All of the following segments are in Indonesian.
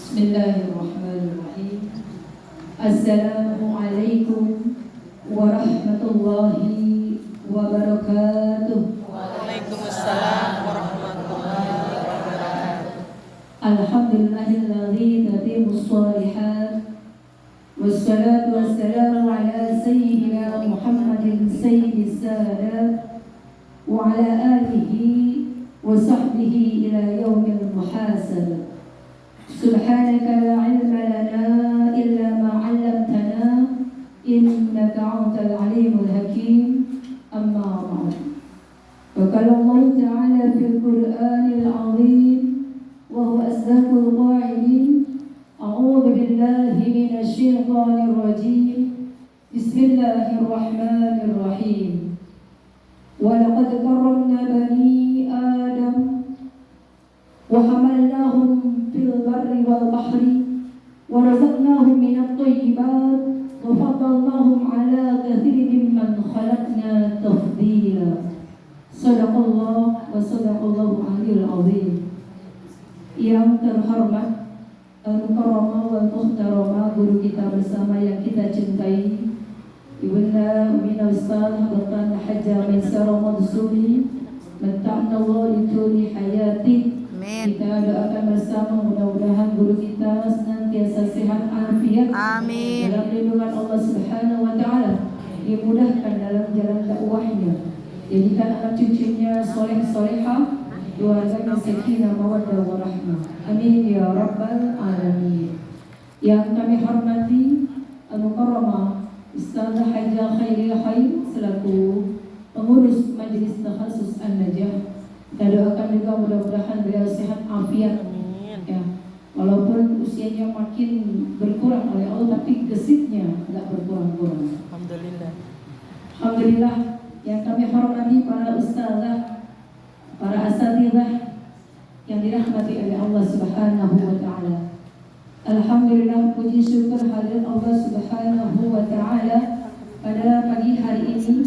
Bismillahirrahmanirrahim. Assalamualaikum warahmatullahi wabarakatuh. Waalaikumsalam warahmatullahi wabarakatuh. Alhamdulillahilladzi tatimmus shalihat. Wassalatu wassalamu ala sayyidina Muhammadin sayyidis sadat wa ala alihi wa sahbihi ila yaumil muhasabah. Subhanaka la ilma lana illa ma 'allamtana innaka antal alimul hakim. Amma ba'd. Wa qala Allah ta'ala fil Qur'anil 'azim wa huwa asdaqul qa'ilin. A'udzu billahi minasy syaithanir rajim. Bismillahirrahmanirrahim. Wa laqad karramna bani Adam wa hamalnahum fil barri wal bahri wa razaqnahum minat thayyibat wa faddalnahum ala katsirin mimman khalaqna tafdila. Shadaqallah wa sadaqallahu aliyul azim. Yang terhormat al-mukarramah wal muhtaramah, guru kita bersama yang kita cintai, Ibunda Umina Ustaz Habatan Hajjah Maisarah Madsuri, menta'nallah lituli hayati. Kita doakan bersama mudah-mudahan guru kita senantiasa sehat afiat. Amin. Dalam lindungan Allah Subhanahu wa taala, dimudahkan dalam jalan dakwahnya. Jadikan anak cucunya soleh-solehah, keluarganya sakinah mawaddah warahmah. Amin ya rabbal alamin. Yang kami hormati al-mukarramah Ustazah Hajjah Khairil Khair selaku pengurus Majelis Takhasus An-Najah. Kita doakan juga mudah-mudahan beliau sehat afiat. Ya, walaupun usianya makin berkurang oleh Allah, tapi gesitnya tidak berkurang-kurang. Alhamdulillah. Alhamdulillah. Yang kami hormati para ustazah, para asatidzah yang dirahmati oleh Allah Subhanahu wa taala. Alhamdulillah, puji syukur hadirat Allah Subhanahu wa taala pada pagi hari ini.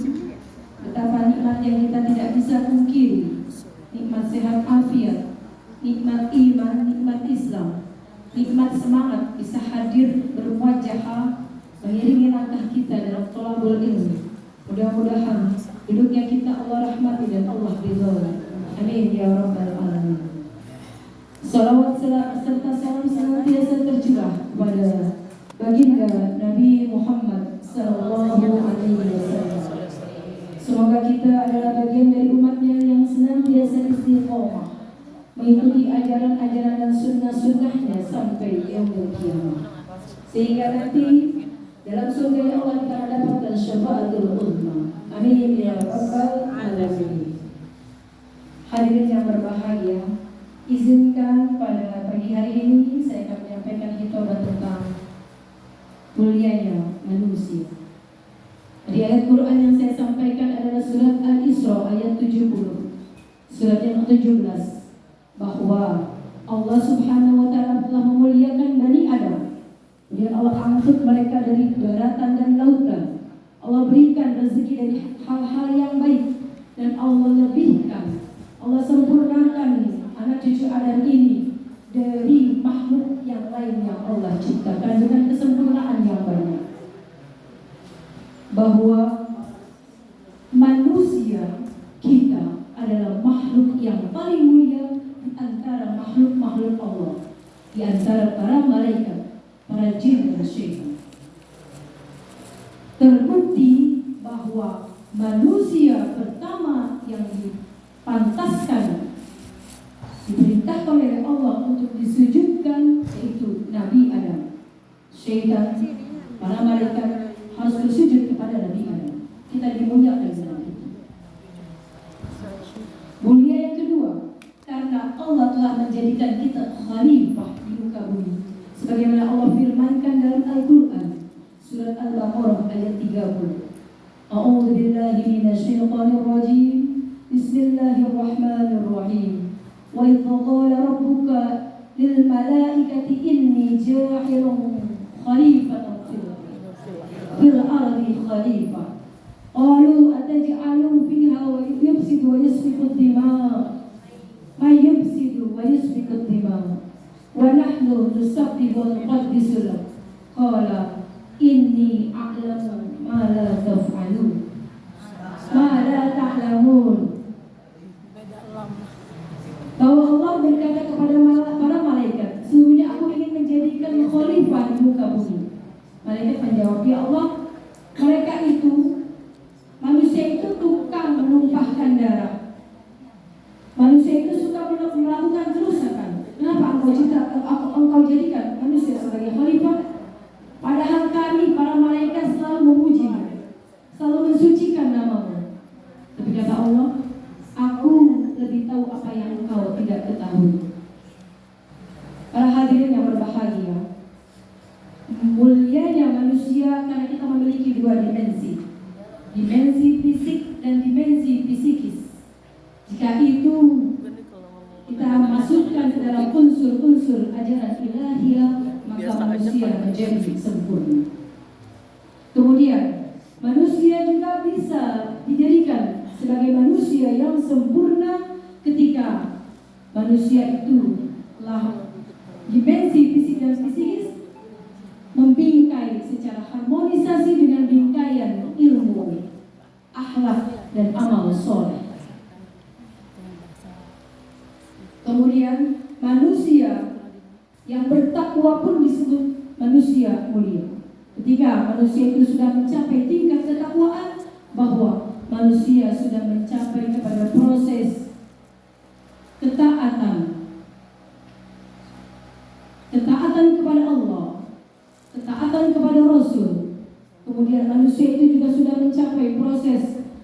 Betapa nikmat yang kita tidak bisa pungkiri. Nikmat sehat afiat, nikmat iman, nikmat Islam, nikmat semangat bisa hadir bermuajahah mengiringi langkah kita dalam thalabul ilmi. Mudah-mudahan hidupnya kita Allah rahmati dan Allah ridhoi. Amin ya rabbal alamin. Salawat serta salam senantiasa tercurah kepada baginda Nabi Muhammad sallallahu alaihi wasallam. Semoga kita adalah bagian dari umatnya yang senantiasa istiqomah mengikuti ajaran-ajaran dan sunnah-sunnahnya sampai yaumul qiyamah, sehingga nanti dalam surga Allah kita mendapatkan syafaatul uzma. Amin ya rabbal alamin. Hadirin yang berbahagia, izinkan pada pagi hari ini saya akan menyampaikan khutbah tentang mulianya manusia. Di ayat Quran yang saya sampaikan adalah surat Al-Isra ayat 70, surat yang ke-17, bahwa Allah Subhanahu wa taala telah memuliakan Bani Adam. Kemudian Allah angkut mereka dari daratan dan lautan. Allah berikan rezeki dari hal-hal yang baik, dan Allah lebihkan, Allah sempurnakan anak cucu Adam ini dari makhluk yang lain yang Allah ciptakan dengan kesempurnaan yang banyak. Bahwa manusia kita adalah makhluk yang paling mulia di antara makhluk-makhluk Allah, di antara para malaikat, para jin dan syaitan. Terbukti bahwa manusia pertama yang dipantaskan, diperintahkan oleh Allah untuk disujudkan yaitu Nabi Adam. Syaitan, para malaikat harus bersujud kepada Nabi Adam. Kita dimuliakan dengan itu. Mulia yang kedua, karena Allah telah menjadikan kita khalifah di muka bumi, sebagaimana Allah firmankan dalam Al-Quran surat Al-Baqarah ayat 30. A'udzu billahi minasy syaithanir rajim. Bismillahirrahmanirrahim. Wa idz qala rabbuka lil malaikati inni ja'ilun khalifatan fil ardi khalifah. Qalu ataj'alu fiha wa yufsidu wa yasfiku ad-dima' ma yufsidu wa yasfiku ad-dima' wa nahnu المسبح المقدس له قال إني أعلم ما لا تفعلون ما لا تعلمون. Bahwa Allah berkata kepada para malaikat, sesungguhnya aku ingin menjadikan khalifah di muka bumi. Malaikat menjawab, ya Allah, mereka itu, manusia itu tukang menumpahkan darah. Manusia itu suka melakukan kerusakan. Kenapa engkau jadikan manusia sebagai khalifah? Padahal kami, para malaikat, selalu memuji, selalu mensucikan namamu. Tapi kata Allah, aku lebih tahu apa yang engkau tidak ketahui. Para hadirin yang berbahagia, mulianya manusia karena kita memiliki dua dimensi, dimensi fisik dan dimensi psikis. Jika itu kita masukkan ke dalam unsur-unsur ajaran ilahiyah, maka manusia menjadi sempurna. Kemudian manusia juga bisa dijadikan sebagai manusia yang sempurna ketika manusia itu telah dimensi fisik dan psikis membingkai secara harmonisasi dengan bingkaian ilmu, akhlak dan amal soleh. Kemudian manusia yang bertakwa pun disebut manusia mulia. Ketika manusia itu sudah mencapai tingkat ketakwaan, bahwa manusia sudah mencapai kepada proses ketaatan kepada Allah, ketaatan kepada Rasul. Kemudian manusia itu juga sudah mencapai proses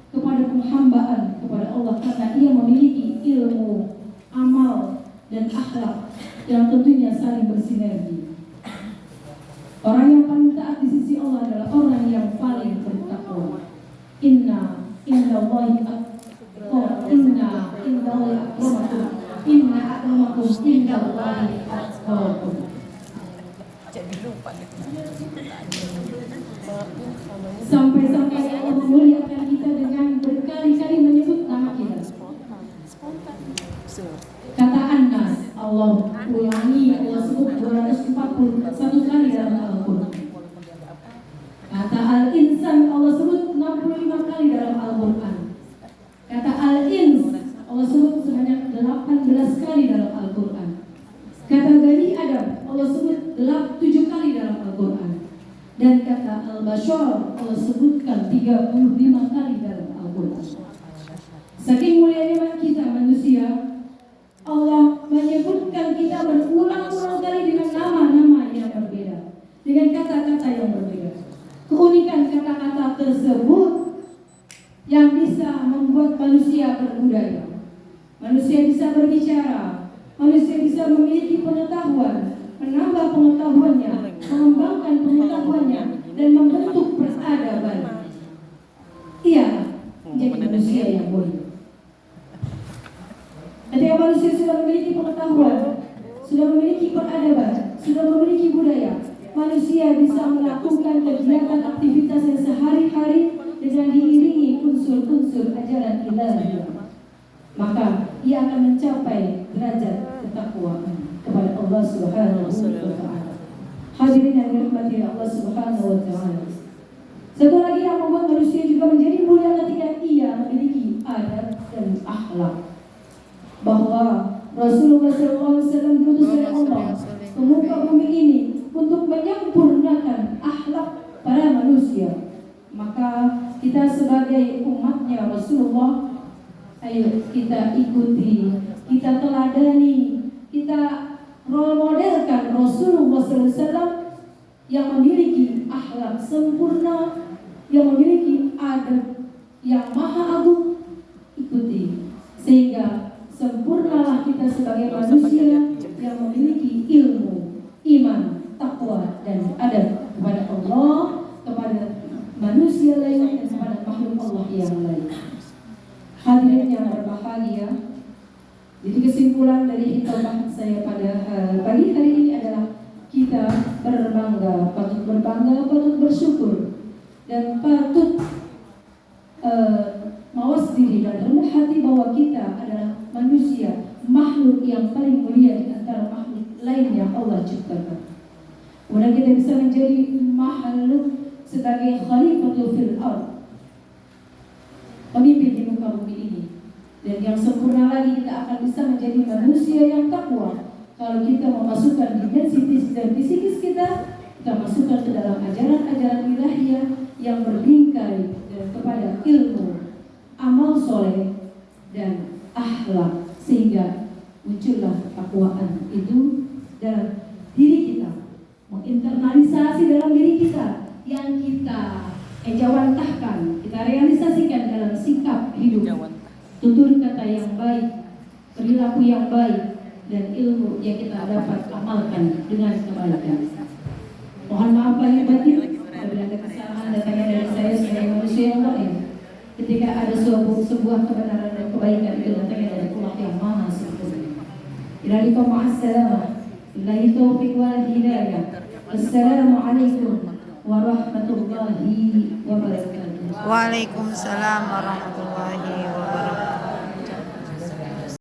kepada penghambaan kepada Allah, karena ia memiliki ilmu, amal, dan akhlak yang tentunya saling bersinergi. Orang yang paling taat di sisi Allah adalah orang yang paling bertakwa. Inna akramakum indallahi atqakum. Sampai-sampai Allah memuliakan kita dengan berkali-kali menyebut nama kita. Kata An-Nas, Allah ulangi, Allah sebut 241 kali dalam Al-Quran. Kata Al-Insan, Allah sebut 65 kali dalam Al-Quran. Kata Al-Ins, Allah sebut sebanyak 18 kali dalam Al-Quran. Kata Bani Adam, Allah sebut 7 kali dalam Al-Quran. Dan kata Al-Bashar, Allah sebutkan 35 kali dalam Al-Quran. Saking mulianya kita manusia, Allah menyebutkan kita berulang-ulang kali dengan nama-nama yang berbeda, dengan kata-kata yang berbeda. Keunikan kata-kata tersebut yang bisa membuat manusia berbudaya. Manusia bisa berbicara, manusia bisa memiliki pengetahuan, menambah pengetahuannya, mengembangkan pengetahuannya, dan membentuk peradaban. Iya, menjadi manusia yang mulia. Ketika manusia sudah memiliki pengetahuan, sudah memiliki peradaban, sudah memiliki budaya, manusia bisa melakukan kegiatan aktivitas yang sehari-hari dengan diiringi unsur-unsur ajaran ilahiyah. Maka ia akan mencapai derajat ketakwaan kepada Allah Subhanahu wa Ta'ala. Hadirin yang dirahmati Allah Subhanahu wa Ta'ala. Satu lagi yang membuat manusia juga menjadi mulia ketika ia memiliki adab dan akhlak. Bahwa Rasulullah SAW diutus oleh Allah ke muka bumi ini untuk menyempurnakan akhlak para manusia. Maka kita sebagai umatnya Rasulullah, ayo kita ikuti, kita teladani, kita role modelkan Rasulullah SAW yang memiliki akhlak sempurna, yang memiliki adab yang maha agung. Ikuti, sehingga sempurnalah kita sebagai manusia yang memiliki ilmu, iman, takwa, dan adab kepada Allah, kepada manusia lain, dan kepada makhluk Allah yang lain. Hadirin yang berbahagia, jadi kesimpulan dari khutbah saya pada pagi hari ini adalah kita berbangga, patut berbangga, patut bersyukur, dan patut mawas diri dan rendah hati bahwa kita adalah manusia, makhluk yang paling mulia di antara makhluk lainnya yang Allah ciptakan. Kemudian kita bisa menjadi makhluk sebagai khalifatul fil ard, pemimpin di muka bumi ini. Dan yang sempurna lagi, kita akan bisa menjadi manusia yang takwa kalau kita memasukkan dimensi dan psikis kita masukkan ke dalam ajaran-ajaran ilahiyah yang berbingkai kepada ilmu, amal soleh, dan akhlak, sehingga muncullah ketakwaan itu dalam diri kita, menginternalisasi dalam diri kita, yang kita ejawantahkan, kita realisasikan dalam sikap hidup, tutur kata yang baik, perilaku yang baik, dan ilmu yang kita dapat amalkan dengan kebaikan. Mohon maaf lahir batin apabila ada kesalahan datangnya dari saya sebagai manusia yang lain. Ketika ada sebuah kebenaran dan kebaikan itu datangnya dari Allah yang Maha Sempurna. Ilahikum ma'assalamah. Billahi taufiq wal hidayah. Assalamualaikum warahmatullahi wabarakatuh. Waalaikumsalam warahmatullahi